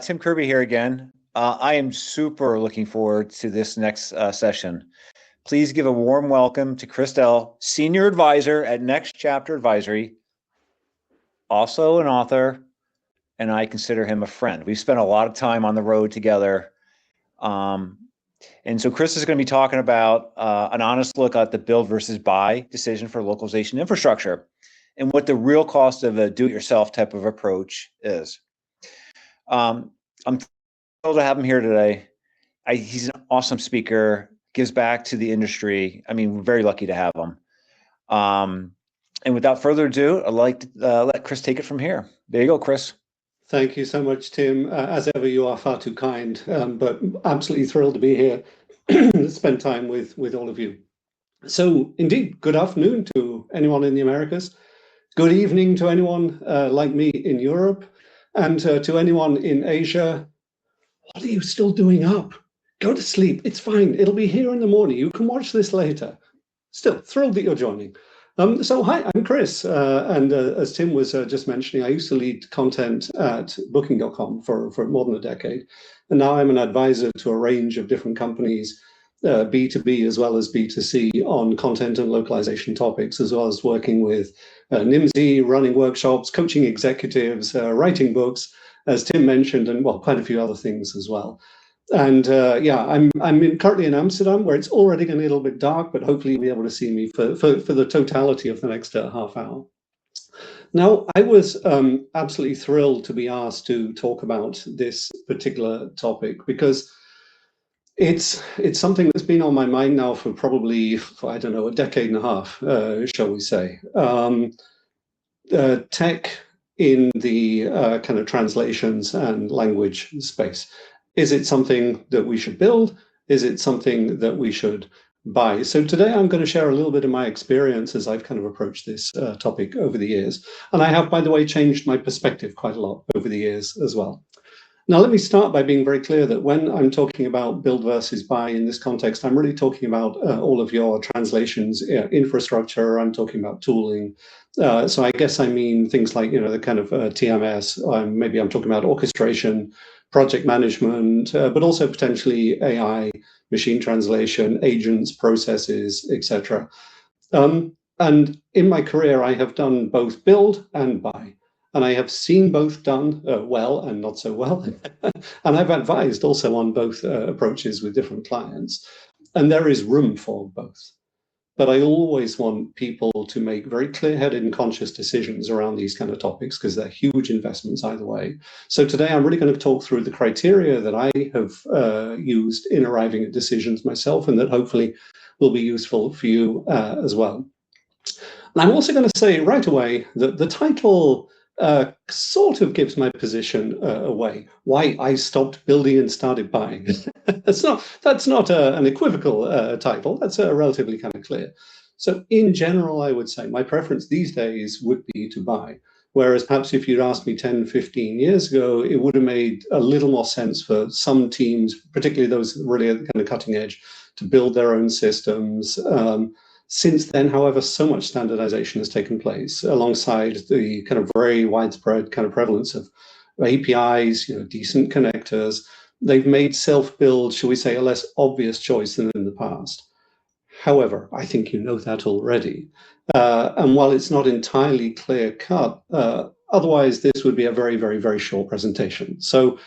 Tim Kirby here again. I am super looking forward to this next session. Please give a warm welcome to Chris Dell, Senior Advisor at Next Chapter Advisory, also an author, and I consider him a friend. We've spent a lot of time on the road together. And so Chris is going to be talking about an honest look at the build versus buy decision for localization infrastructure and what the real cost of a do-it-yourself type of approach is. I'm thrilled to have him here today. He's an awesome speaker, gives back to the industry. I mean, we're very lucky to have him. And without further ado, I'd like to let Chris take it from here. There you go, Chris. Thank you so much, Tim. As ever, you are far too kind, but absolutely thrilled to be here to spend time with all of you. So indeed, good afternoon to anyone in the Americas. Good evening to anyone like me in Europe, and to anyone in Asia. What are you still doing up? Go to sleep. It's fine. It'll be here in the morning. You can watch this later. Still, thrilled that you're joining. So hi, I'm Chris, and as Tim was just mentioning, I used to lead content at Booking.com for more than a decade, and now I'm an advisor to a range of different companies, B2B as well as B2C, on content and localization topics, as well as working with NIMSY, running workshops, coaching executives, writing books, as Tim mentioned, and well, quite a few other things as well. And yeah, I'm currently in Amsterdam, where it's already getting a little bit dark, but hopefully you'll be able to see me for the totality of the next half hour. Now, I was absolutely thrilled to be asked to talk about this particular topic because it's something that's been on my mind now for probably, I don't know, a decade and a half, shall we say. Tech in the kind of translations and language space. Is it something that we should build? Is it something that we should buy? So today I'm going to share a little bit of my experience as I've kind of approached this topic over the years. And I have, by the way, changed my perspective quite a lot over the years as well. Now, let me start by being very clear that when I'm talking about build versus buy in this context, I'm really talking about all of your translations, infrastructure. I'm talking about tooling. So I guess I mean things like, the kind of TMS. Maybe I'm talking about orchestration, project management, but also potentially AI, machine translation, agents, processes, etc. And in my career, I have done both build and buy. And I have seen both done well and not so well. And I've advised also on both approaches with different clients. And there is room for both. But I always want people to make very clear-headed and conscious decisions around these kind of topics because they're huge investments either way. So today I'm really going to talk through the criteria that I have used in arriving at decisions myself and that hopefully will be useful for you as well. And I'm also going to say right away that the title sort of gives my position away, why I stopped building and started buying. That's not an equivocal title. That's relatively kind of clear. So in general, I would say my preference these days would be to buy. Whereas perhaps if you'd asked me 10, 15 years ago, it would have made a little more sense for some teams, particularly those really at the kind of cutting edge, to build their own systems. Since then, however, so much standardization has taken place alongside the kind of very widespread kind of prevalence of APIs, decent connectors. They've made self-build, shall we say, a less obvious choice than in the past. However, I think you know that already. And while it's not entirely clear-cut, otherwise this would be a very, very, very short presentation. So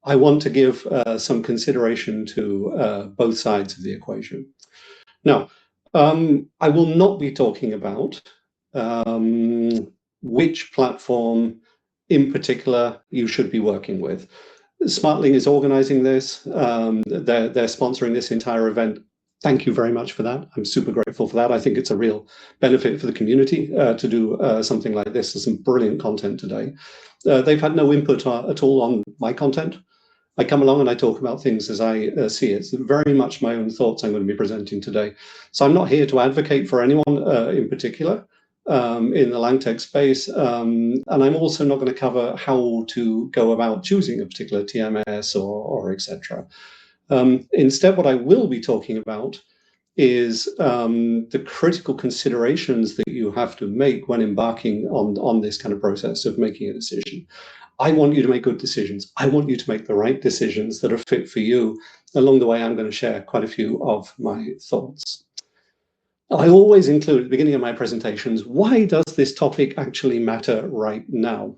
I want to give some consideration to both sides of the equation. Now, I will not be talking about which platform in particular you should be working with. Smartling is organizing this. They're sponsoring this entire event. Thank you very much for that. I'm super grateful for that. I think it's a real benefit for the community to do something like this. There's some brilliant content today. They've had no input at all on my content. I come along and I talk about things as I see it. It's very much my own thoughts I'm going to be presenting today. So I'm not here to advocate for anyone in particular in the LangTech space. And I'm also not going to cover how to go about choosing a particular TMS or etc. Instead, what I will be talking about is the critical considerations that you have to make when embarking on this kind of process of making a decision. I want you to make good decisions. I want you to make the right decisions that are fit for you. Along the way, I'm going to share quite a few of my thoughts. I always include at the beginning of my presentations, why does this topic actually matter right now?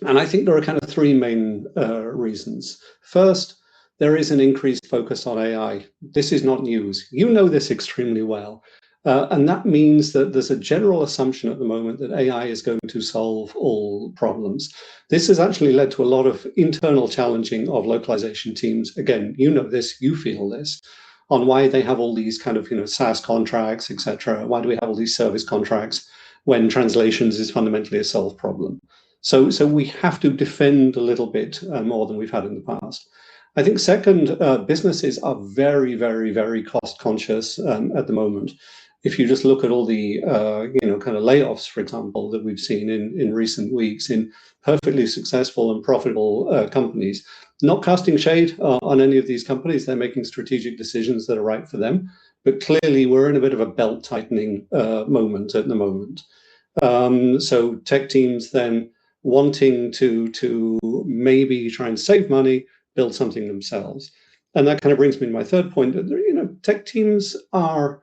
And I think there are kind of three main reasons. First, there is an increased focus on AI. This is not news. You know this extremely well. And that means that there's a general assumption at the moment that AI is going to solve all problems. This has actually led to a lot of internal challenging of localization teams. Again, you know this, you feel this, on why they have all these kind of SaaS contracts, etc. Why do we have all these service contracts when translations is fundamentally a solved problem? So we have to defend a little bit more than we've had in the past. I think second, businesses are very, very, very cost conscious at the moment. If you just look at all the kind of layoffs, for example, that we've seen in recent weeks in perfectly successful and profitable companies, not casting shade on any of these companies, they're making strategic decisions that are right for them. But clearly, we're in a bit of a belt tightening moment at the moment. So tech teams then wanting to maybe try and save money, build something themselves. And that kind of brings me to my third point that, tech teams are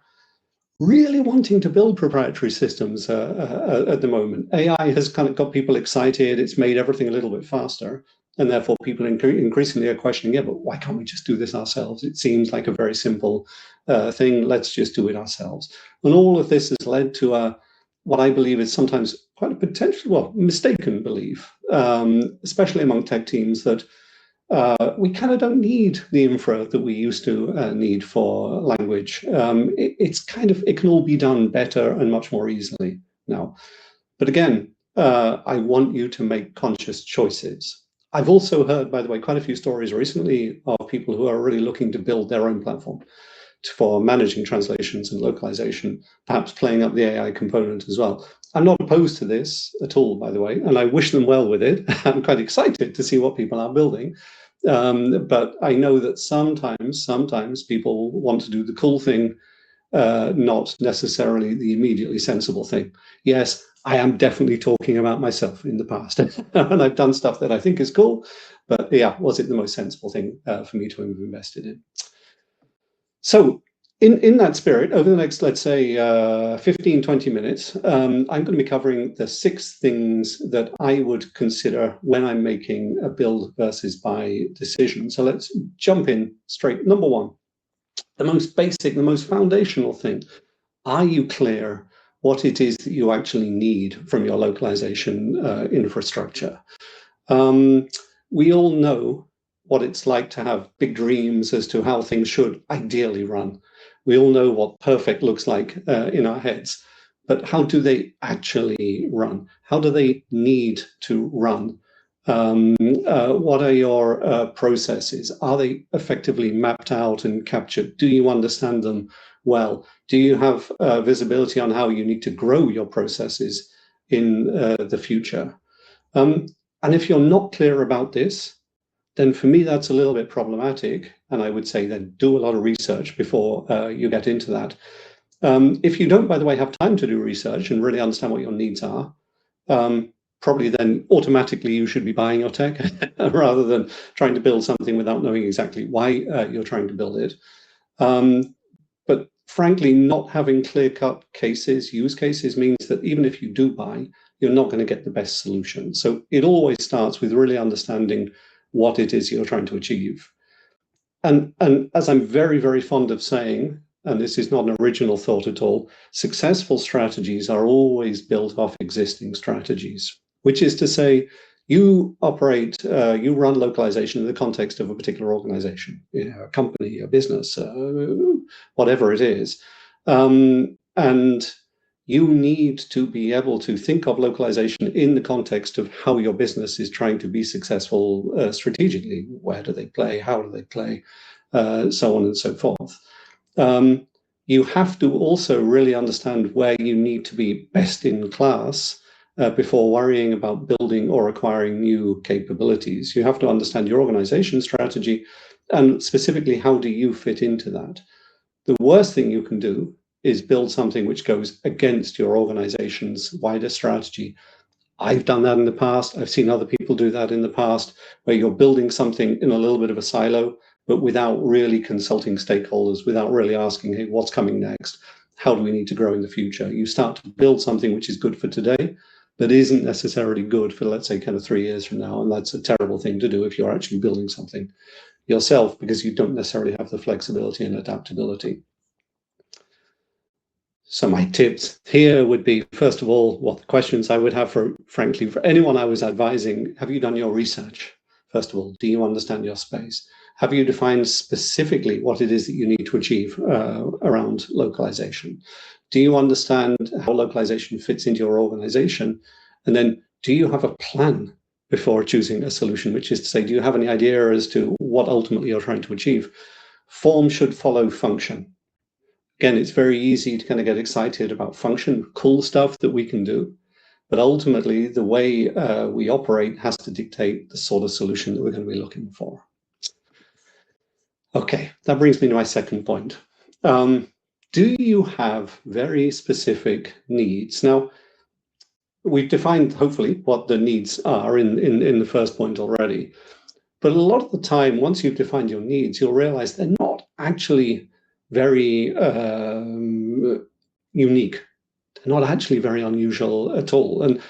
really wanting to build proprietary systems at the moment. AI has kind of got people excited. It's made everything a little bit faster. And therefore, people increasingly are questioning, yeah, but why can't we just do this ourselves? It seems like a very simple thing. Let's just do it ourselves. And all of this has led to what I believe is sometimes quite a potential, mistaken belief, especially among tech teams, that we kind of don't need the infra that we used to need for language. It can all be done better and much more easily now. But again, I want you to make conscious choices. I've also heard, by the way, quite a few stories recently of people who are really looking to build their own platform for managing translations and localization, perhaps playing up the AI component as well. I'm not opposed to this at all, by the way, and I wish them well with it. I'm quite excited to see what people are building. But I know that sometimes people want to do the cool thing, not necessarily the immediately sensible thing. Yes, I am definitely talking about myself in the past, and I've done stuff that I think is cool, but yeah, was it the most sensible thing for me to have invested in? So in that spirit, over the next, let's say, 15, 20 minutes, I'm going to be covering the 6 things that I would consider when I'm making a build versus buy decision. So let's jump in straight. Number 1, the most basic, the most foundational thing. Are you clear what it is that you actually need from your localization infrastructure? We all know what it's like to have big dreams as to how things should ideally run. We all know what perfect looks like in our heads, but how do they actually run? How do they need to run? What are your processes? Are they effectively mapped out and captured? Do you understand them well? Do you have visibility on how you need to grow your processes in the future? And if you're not clear about this, then for me, that's a little bit problematic. And I would say then do a lot of research before you get into that. If you don't, by the way, have time to do research and really understand what your needs are, probably then automatically you should be buying your tech rather than trying to build something without knowing exactly why you're trying to build it. But frankly, not having clear-cut use cases means that even if you do buy, you're not going to get the best solution. So it always starts with really understanding what it is you're trying to achieve. And as I'm very, very fond of saying, and this is not an original thought at all, successful strategies are always built off existing strategies, which is to say, you run localization in the context of a particular organization, a company, a business, whatever it is. And you need to be able to think of localization in the context of how your business is trying to be successful strategically. Where do they play? How do they play? So on and so forth. You have to also really understand where you need to be best in class before worrying about building or acquiring new capabilities. You have to understand your organization strategy and specifically how do you fit into that. The worst thing you can do is build something which goes against your organization's wider strategy. I've done that in the past. I've seen other people do that in the past, where you're building something in a little bit of a silo, but without really consulting stakeholders, without really asking, hey, what's coming next? How do we need to grow in the future? You start to build something which is good for today, but isn't necessarily good for, let's say, kind of 3 years from now. And that's a terrible thing to do if you're actually building something yourself, because you don't necessarily have the flexibility and adaptability. So my tips here would be, first of all, what the questions I would have frankly, for anyone I was advising: have you done your research? First of all, do you understand your space? Have you defined specifically what it is that you need to achieve around localization? Do you understand how localization fits into your organization? And then, do you have a plan before choosing a solution? Which is to say, do you have any idea as to what ultimately you're trying to achieve? Form should follow function. Again, it's very easy to kind of get excited about function, cool stuff that we can do. But ultimately, the way we operate has to dictate the sort of solution that we're going to be looking for. Okay, that brings me to my second point. Do you have very specific needs? Now, we've defined, hopefully, what the needs are in the first point already. But a lot of the time, once you've defined your needs, you'll realize they're not actually very unique. They're not actually very unusual at all. And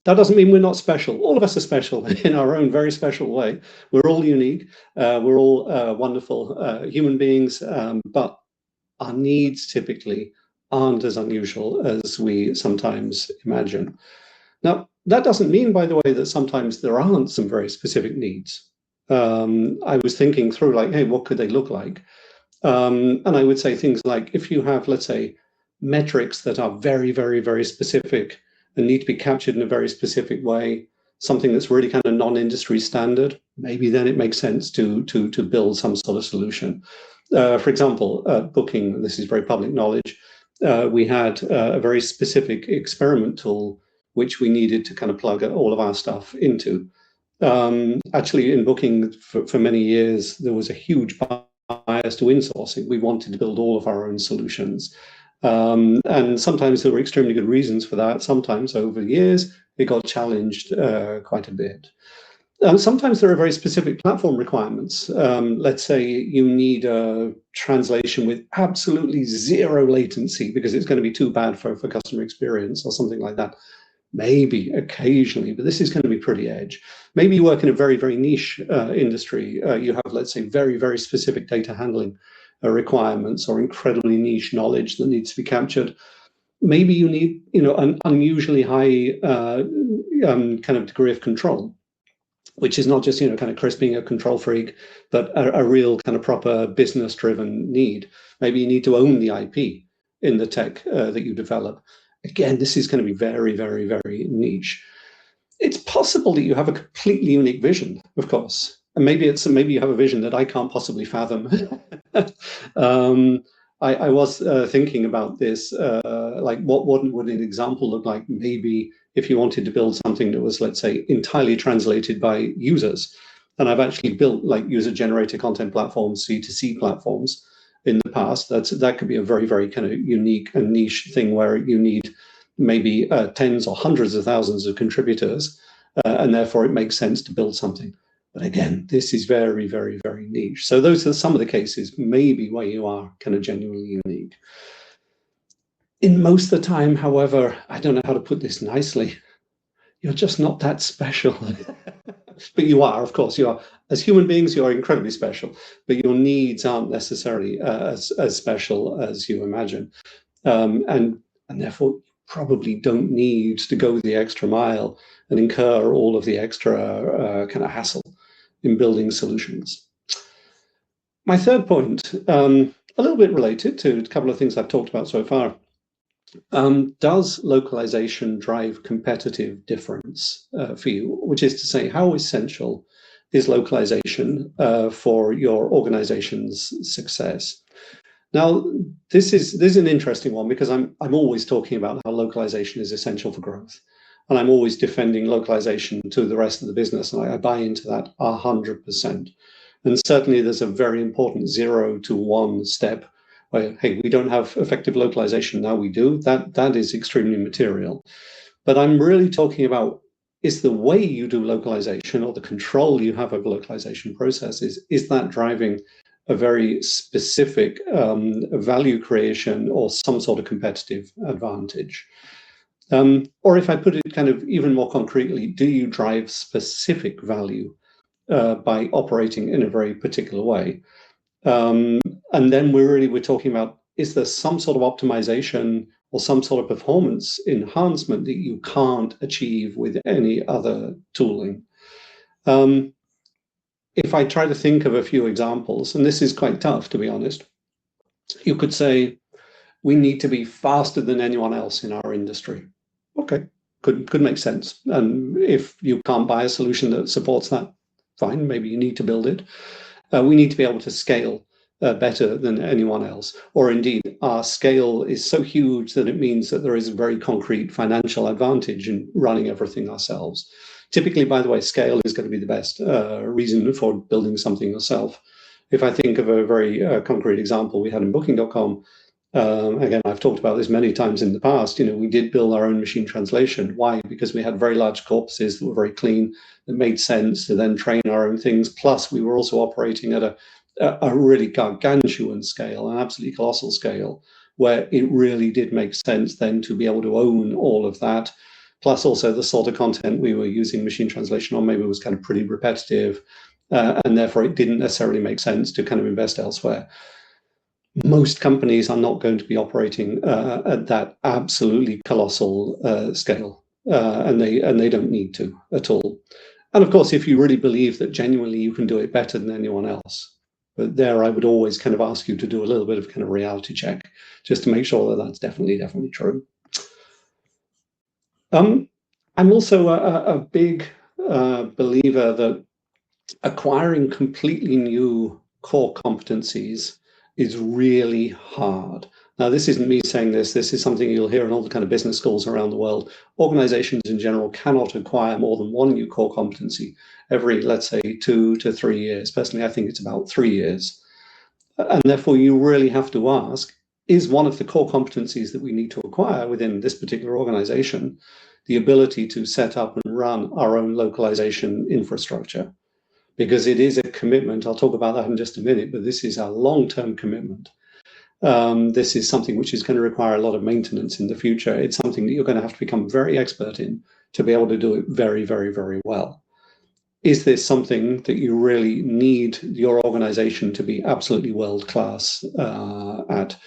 that doesn't mean we're not special. All of us are special in our own very special way. We're all unique. We're all wonderful human beings, but our needs typically aren't as unusual as we sometimes imagine. Now, that doesn't mean, by the way, that sometimes there aren't some very specific needs. I was thinking through, like, hey, what could they look like? And I would say things like, if you have, let's say, metrics that are very, very, very specific and need to be captured in a very specific way, something that's really kind of non-industry standard, maybe then it makes sense to build some sort of solution. For example, booking, this is very public knowledge, we had a very specific experiment tool which we needed to kind of plug all of our stuff into. Actually, in booking for many years, there was a huge bias to insourcing. We wanted to build all of our own solutions. And sometimes there were extremely good reasons for that. Sometimes over years, it got challenged quite a bit. Sometimes there are very specific platform requirements. Let's say you need a translation with absolutely zero latency because it's going to be too bad for customer experience or something like that. Maybe occasionally, but this is going to be pretty edge. Maybe you work in a very, very niche industry. You have, let's say, very, very specific data handling requirements or incredibly niche knowledge that needs to be captured. Maybe you need, an unusually high kind of degree of control, which is not just, kind of Chris being a control freak, but a real kind of proper business-driven need. Maybe you need to own the IP in the tech that you develop. Again, this is going to be very, very, very niche. It's possible that you have a completely unique vision, of course, and maybe you have a vision that I can't possibly fathom. I was thinking about this, like what would an example look like? Maybe if you wanted to build something that was, let's say, entirely translated by users, and I've actually built like user-generated content platforms, C2C platforms, in the past. That could be a very, very kind of unique and niche thing where you need maybe tens or hundreds of thousands of contributors, and therefore it makes sense to build something. But again, this is very, very, very niche. So those are some of the cases maybe where you are kind of genuinely unique. In most of the time, however, I don't know how to put this nicely, you're just not that special. But you are, of course, you are. As human beings, you are incredibly special, but your needs aren't necessarily as special as you imagine. And therefore, probably don't need to go the extra mile and incur all of the extra kind of hassle in building solutions. My third point, a little bit related to a couple of things I've talked about so far. Does localization drive competitive difference for you? Which is to say, how essential is localization for your organization's success? Now, this is an interesting one because I'm always talking about how localization is essential for growth, and I'm always defending localization to the rest of the business, and I buy into that 100%. And certainly, there's a very important 0 to 1 step. Where, hey, we don't have effective localization, now we do. That is extremely material. But I'm really talking about is the way you do localization or the control you have of localization processes, is that driving a very specific value creation or some sort of competitive advantage? Or if I put it kind of even more concretely, do you drive specific value by operating in a very particular way? And then we're talking about, is there some sort of optimization or some sort of performance enhancement that you can't achieve with any other tooling? If I try to think of a few examples, and this is quite tough, to be honest, you could say, we need to be faster than anyone else in our industry. Okay, could make sense. And if you can't buy a solution that supports that, fine, maybe you need to build it. We need to be able to scale better than anyone else. Or indeed, our scale is so huge that it means that there is a very concrete financial advantage in running everything ourselves. Typically, by the way, scale is going to be the best reason for building something yourself. If I think of a very concrete example we had in Booking.com, again, I've talked about this many times in the past. We did build our own machine translation. Why? Because we had very large corpuses that were very clean, that made sense to then train our own things. Plus, we were also operating at a really gargantuan scale, an absolutely colossal scale, where it really did make sense then to be able to own all of that. Plus, also the sort of content we were using machine translation on maybe was kind of pretty repetitive, and therefore it didn't necessarily make sense to kind of invest elsewhere. Most companies are not going to be operating at that absolutely colossal scale, and they don't need to at all. And of course, if you really believe that genuinely you can do it better than anyone else, but there I would always kind of ask you to do a little bit of kind of reality check just to make sure that that's definitely true. I'm also a big believer that acquiring completely new core competencies is really hard. Now, this isn't me saying this. This is something you'll hear in all the kind of business schools around the world. Organizations in general cannot acquire more than one new core competency every, let's say, 2 to 3 years. Personally, I think it's about 3 years. And therefore, you really have to ask, is one of the core competencies that we need to acquire within this particular organization the ability to set up and run our own localization infrastructure? Because it is a commitment. I'll talk about that in just a minute, but this is a long-term commitment. This is something which is going to require a lot of maintenance in the future. It's something that you're going to have to become very expert in to be able to do it very, very, very well. Is this something that you really need your organization to be absolutely world-class at?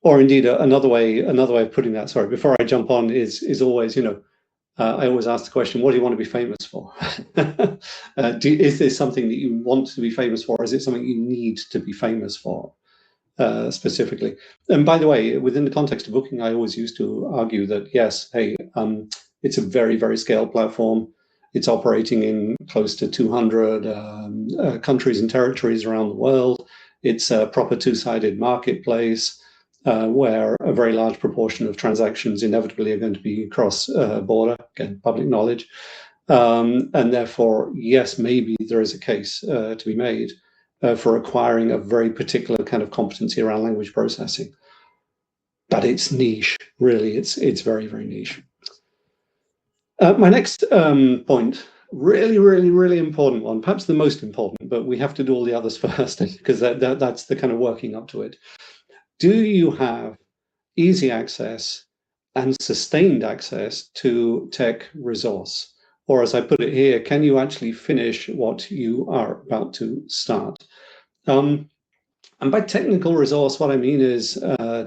Or indeed, another way of putting that, sorry, before I jump on, is always, I always ask the question, what do you want to be famous for? Is this something that you want to be famous for? Or is it something you need to be famous for specifically? And by the way, within the context of Booking, I always used to argue that, yes, hey, it's a very, very scaled platform. It's operating in close to 200 countries and territories around the world. It's a proper two-sided marketplace where a very large proportion of transactions inevitably are going to be cross-border, again, public knowledge. And therefore, yes, maybe there is a case to be made for acquiring a very particular kind of competency around language processing. But it's niche, really. It's very, very niche. My next point, really, really, really important one, perhaps the most important, but we have to do all the others first because that's the kind of working up to it. Do you have easy access and sustained access to tech resource? Or as I put it here, can you actually finish what you are about to start? And by technical resource, what I mean is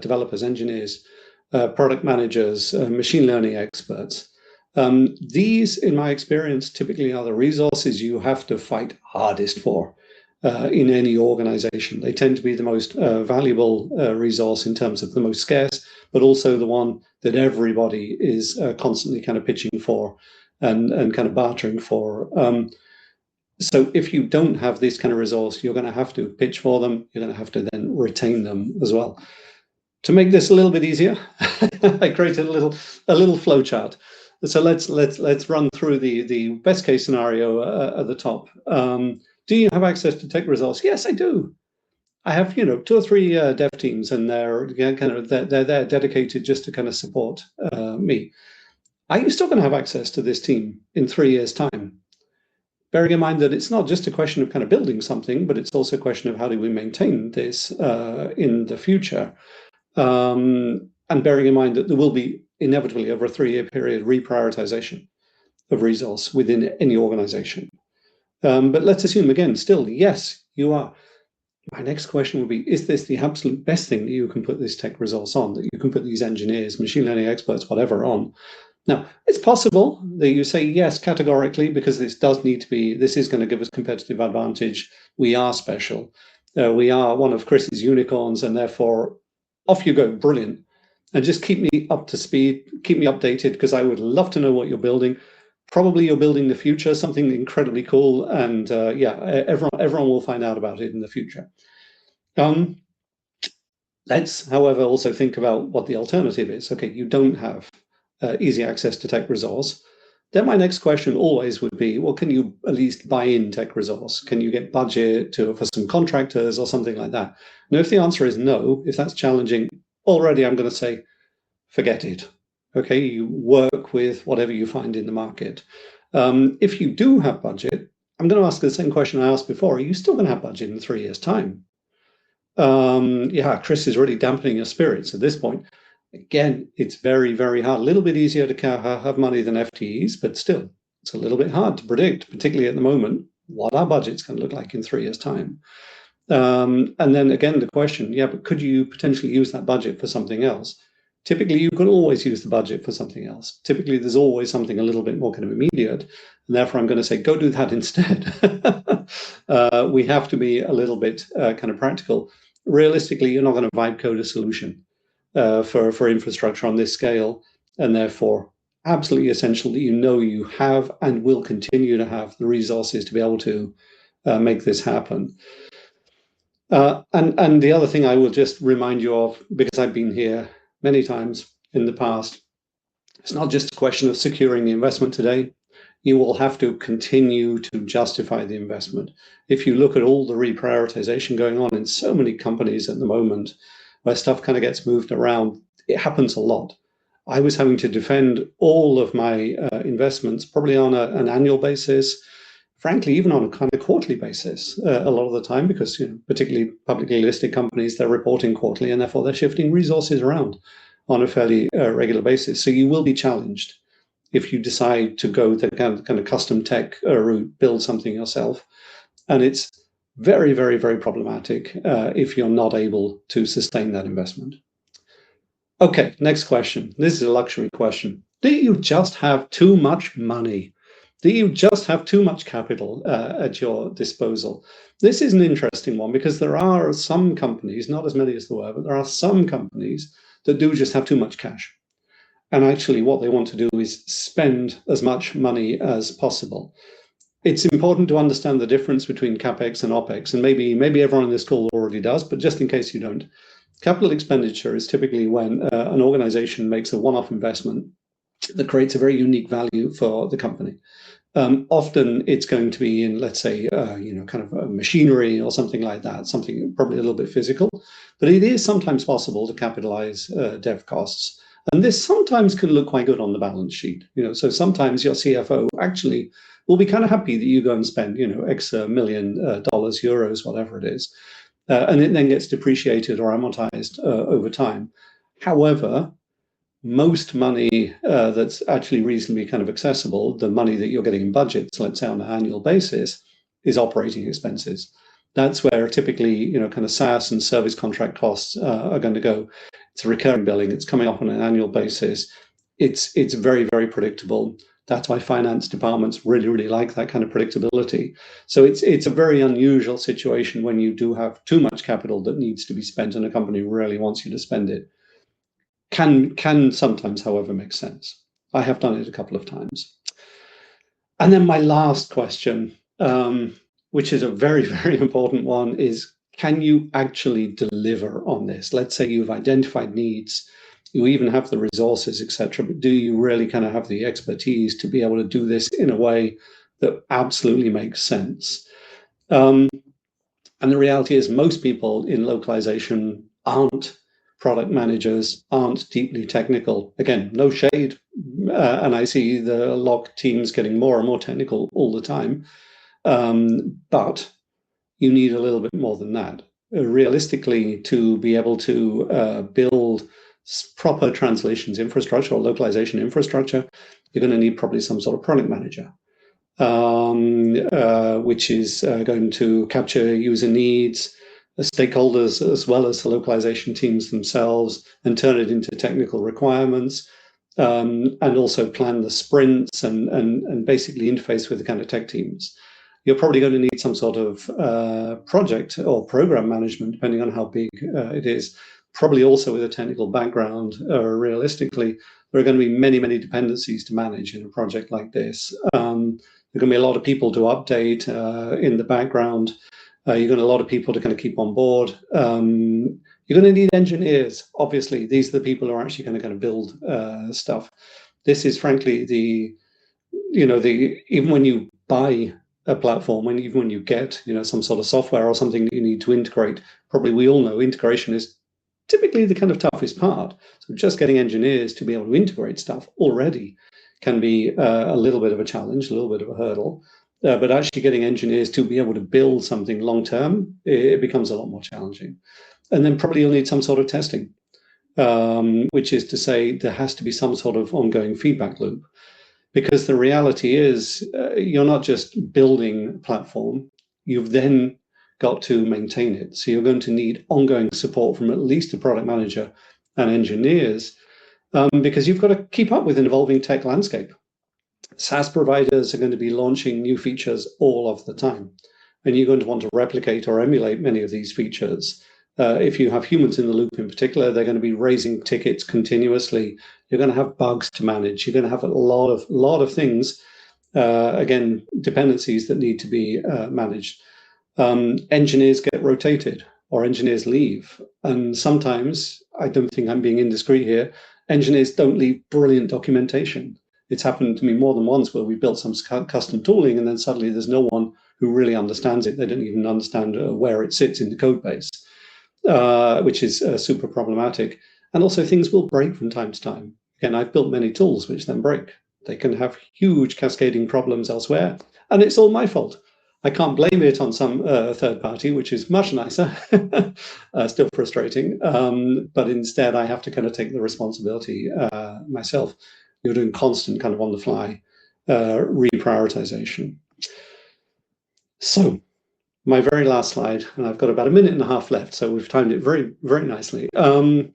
developers, engineers, product managers, machine learning experts. These, in my experience, typically are the resources you have to fight hardest for in any organization. They tend to be the most valuable resource in terms of the most scarce, but also the one that everybody is constantly kind of pitching for and kind of bartering for. So if you don't have this kind of resource, you're going to have to pitch for them. You're going to have to then retain them as well. To make this a little bit easier, I created a little flow chart. So let's run through the best case scenario at the top. Do you have access to tech resource? Yes, I do. I have 2 or 3 dev teams, and they're there dedicated just to kind of support me. are you still going to have access to this team in 3 years' time? Bearing in mind that it's not just a question of kind of building something, but it's also a question of how do we maintain this in the future. And bearing in mind that there will be inevitably over a 3-year period reprioritization of resource within any organization. But let's assume again, still, yes, you are. My next question would be, is this the absolute best thing that you can put this tech resource on, that you can put these engineers, machine learning experts, whatever on? Now, it's possible that you say yes categorically, because this does need to be, this is going to give us competitive advantage. We are special. We are one of Chris's unicorns, and therefore off you go, brilliant. And just keep me up to speed, keep me updated, because I would love to know what you're building. Probably you're building the future, something incredibly cool, and yeah, everyone will find out about it in the future. Let's, however, also think about what the alternative is. Okay, you don't have easy access to tech resource. Then my next question always would be, well, can you at least buy in tech resource? Can you get budget for some contractors or something like that? Now, if the answer is no, if that's challenging, already I'm going to say, forget it. Okay, you work with whatever you find in the market. If you do have budget, I'm going to ask the same question I asked before. Are you still going to have budget in 3 years' time? Yeah, Chris is really dampening your spirits at this point. Again, it's very, very hard. A little bit easier to have money than FTEs, but still, it's a little bit hard to predict, particularly at the moment, what our budget's going to look like in 3 years' time. And then again, the question, yeah, but could you potentially use that budget for something else? Typically, you can always use the budget for something else. Typically, there's always something a little bit more kind of immediate. And therefore, I'm going to say, go do that instead. We have to be a little bit kind of practical. Realistically, you're not going to vibe code a solution for infrastructure on this scale. And therefore, absolutely essential that you know you have and will continue to have the resources to be able to make this happen. And the other thing I will just remind you of, because I've been here many times in the past, it's not just a question of securing the investment today. You will have to continue to justify the investment. If you look at all the reprioritization going on in so many companies at the moment, where stuff kind of gets moved around, it happens a lot. I was having to defend all of my investments, probably on an annual basis, frankly, even on a kind of quarterly basis a lot of the time, because particularly publicly listed companies, they're reporting quarterly, and therefore they're shifting resources around on a fairly regular basis. So you will be challenged if you decide to go the kind of custom tech route, build something yourself. And it's very, very, very problematic if you're not able to sustain that investment. Okay, next question. This is a luxury question. Do you just have too much money? Do you just have too much capital at your disposal? This is an interesting one, because there are some companies, not as many as there were, but there are some companies that do just have too much cash. And actually what they want to do is spend as much money as possible. It's important to understand the difference between CapEx and OpEx, and maybe everyone in this call already does, but just in case you don't, capital expenditure is typically when an organization makes a one-off investment that creates a very unique value for the company. Often it's going to be in, let's say, kind of machinery or something like that, something probably a little bit physical, but it is sometimes possible to capitalize dev costs. And this sometimes can look quite good on the balance sheet. So sometimes your CFO actually will be kind of happy that you go and spend, X million dollars, euros, whatever it is. And it then gets depreciated or amortized over time. However, most money that's actually reasonably kind of accessible, the money that you're getting in budgets, let's say on an annual basis, is operating expenses. That's where typically, kind of SaaS and service contract costs are going to go. It's a recurring billing. It's coming up on an annual basis. It's very, very predictable. That's why finance departments really, really like that kind of predictability. So it's a very unusual situation when you do have too much capital that needs to be spent and a company really wants you to spend it. Can sometimes, however, make sense. I have done it a couple of times. And then my last question, which is a very, very important one, is can you actually deliver on this? Let's say you've identified needs, you even have the resources, etc., but do you really kind of have the expertise to be able to do this in a way that absolutely makes sense? And the reality is most people in localization aren't product managers aren't deeply technical. Again, no shade, and I see the LOC teams getting more and more technical all the time, but you need a little bit more than that. Realistically, to be able to build proper translations infrastructure or localization infrastructure, you're going to need probably some sort of product manager, which is going to capture user needs, stakeholders, as well as the localization teams themselves, and turn it into technical requirements, and also plan the sprints and basically interface with the kind of tech teams. You're probably going to need some sort of project or program management, depending on how big it is, probably also with a technical background. Realistically, there are going to be many, many dependencies to manage in a project like this. There are going to be a lot of people to update in the background. You're going to a lot of people to kind of keep on board. You're going to need engineers. Obviously, these are the people who are actually going to kind of build stuff. This is frankly even when you buy a platform, even when you get some sort of software or something that you need to integrate, probably we all know integration is typically the kind of toughest part. So just getting engineers to be able to integrate stuff already can be a little bit of a challenge, a little bit of a hurdle. But actually getting engineers to be able to build something long term, it becomes a lot more challenging. And then probably you'll need some sort of testing, which is to say there has to be some sort of ongoing feedback loop. Because the reality is, you're not just building a platform, you've then got to maintain it. So you're going to need ongoing support from at least a product manager and engineers, because you've got to keep up with an evolving tech landscape. SaaS providers are going to be launching new features all of the time, and you're going to want to replicate or emulate many of these features. If you have humans in the loop in particular, they're going to be raising tickets continuously. You're going to have bugs to manage. You're going to have a lot of things, again, dependencies that need to be managed. Engineers get rotated or engineers leave. And sometimes, I don't think I'm being indiscreet here, engineers don't leave brilliant documentation. It's happened to me more than once where we built some custom tooling and then suddenly there's no one who really understands it. They don't even understand where it sits in the code base. Which is super problematic. And also things will break from time to time. Again, I've built many tools which then break. They can have huge cascading problems elsewhere. And it's all my fault. I can't blame it on some third party, which is much nicer, still frustrating. But instead, I have to kind of take the responsibility myself. You're doing constant kind of on the fly reprioritization. So, my very last slide, and I've got about a minute and a half left, so we've timed it very, very nicely. Don't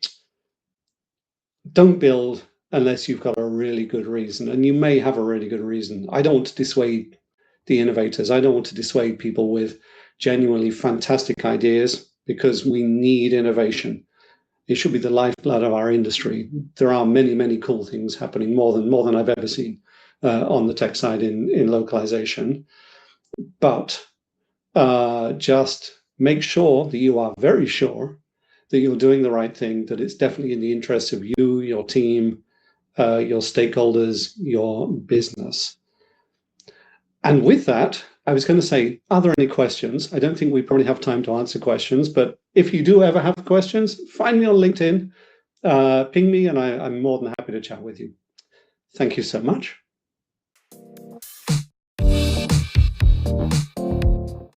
build unless you've got a really good reason, and you may have a really good reason. I don't want to dissuade the innovators. I don't want to dissuade people with genuinely fantastic ideas, because we need innovation. It should be the lifeblood of our industry. There are many, many cool things happening, more than I've ever seen on the tech side in localization. But just make sure that you are very sure that you're doing the right thing, that it's definitely in the interest of you, your team, your stakeholders, your business. And with that, I was going to say, are there any questions? I don't think we probably have time to answer questions, but if you do ever have questions, find me on LinkedIn, ping me, and I'm more than happy to chat with you. Thank you so much.